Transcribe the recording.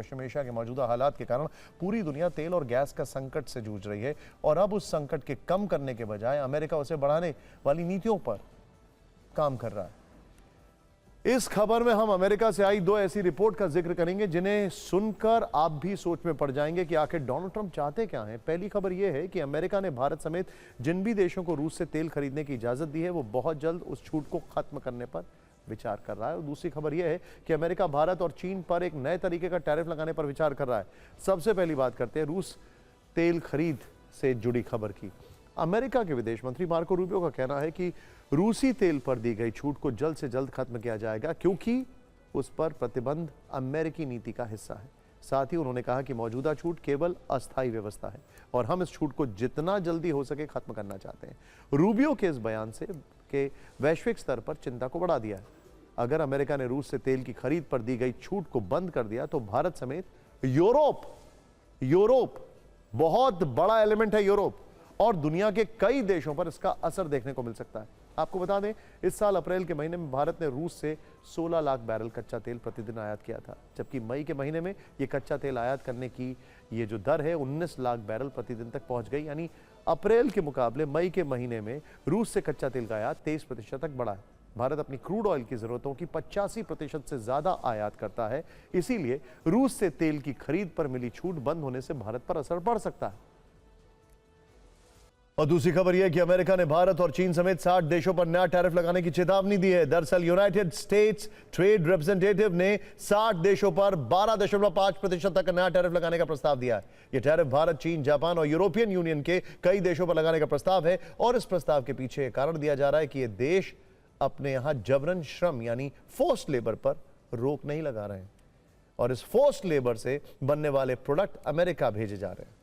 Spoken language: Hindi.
पश्चिम एशिया के मौजूदा हालात के कारण पूरी दुनिया तेल और गैस का संकट से जूझ रही है और अब उस संकट के कम करने के बजाय अमेरिका उसे बढ़ाने वाली नीतियों पर काम कर रहा है। इस खबर में हम अमेरिका से आई दो ऐसी रिपोर्ट का जिक्र करेंगे जिन्हें सुनकर आप भी सोच में पड़ जाएंगे कि आखिर डोनाल्ड ट्रंप चाहते क्या हैं। पहली खबर यह है कि अमेरिका ने भारत समेत जिन भी देशों को रूस से तेल खरीदने की इजाजत दी है वो बहुत जल्द उस छूट को खत्म करने पर विचार कर रहा है। और दूसरी खबर यह है कि अमेरिका भारत और चीन पर एक नए तरीके का टैरिफ लगाने पर विचार कर रहा है। सबसे पहली बात करते हैं रूस तेल खरीद से जुड़ी खबर की। अमेरिका के विदेश मंत्री मार्को रूबियो का कहना है कि रूसी तेल पर दी गई छूट को जल्द से जल्द खत्म किया जाएगा क्योंकि उस पर प्रतिबंध अमेरिकी नीति का हिस्सा है। साथ ही उन्होंने कहा कि मौजूदा छूट केवल अस्थायी व्यवस्था है और हम इस छूट को जितना जल्दी हो सके खत्म करना चाहते हैं। रूबियो के इस बयान से के वैश्विक स्तर पर चिंता को बढ़ा दिया है। अगर अमेरिका ने रूस से तेल की खरीद पर दी गई छूट को बंद कर दिया तो भारत समेत यूरोप बहुत बड़ा एलिमेंट है, यूरोप और दुनिया के कई देशों पर इसका असर देखने को मिल सकता है। आपको बता दें, इस साल अप्रैल के महीने में भारत ने रूस से 16 लाख बैरल कच्चा तेल प्रतिदिन आयात किया था, जबकि मई के महीने में यह कच्चा तेल आयात करने की ये जो दर है 19 लाख बैरल प्रतिदिन तक पहुंच गई। यानी अप्रैल के मुकाबले मई के महीने में रूस से कच्चा तेल का आयात 23% तक बढ़ा है। भारत अपनी क्रूड ऑयल की जरूरतों की 85% से ज्यादा आयात करता है, इसीलिए रूस से तेल की खरीद पर मिली छूट बंद होने से भारत पर असर पड़ सकता है। और दूसरी खबर यह कि अमेरिका ने भारत और चीन समेत 60 देशों पर नया टैरिफ लगाने की चेतावनी दी है। दरअसल यूनाइटेड स्टेट्स ट्रेड रिप्रेजेंटेटिव ने 60 देशों पर 12.5% तक नया टैरिफ लगाने का प्रस्ताव दिया है। यह टैरिफ भारत, चीन, जापान और यूरोपियन यूनियन के कई देशों पर लगाने का प्रस्ताव है और इस प्रस्ताव के पीछे कारण दिया जा रहा है कि ये देश अपने यहां जबरन श्रम यानी फोर्स्ड लेबर पर रोक नहीं लगा रहे हैं और इस फोर्स्ड लेबर से बनने वाले प्रोडक्ट अमेरिका भेजे जा रहे हैं।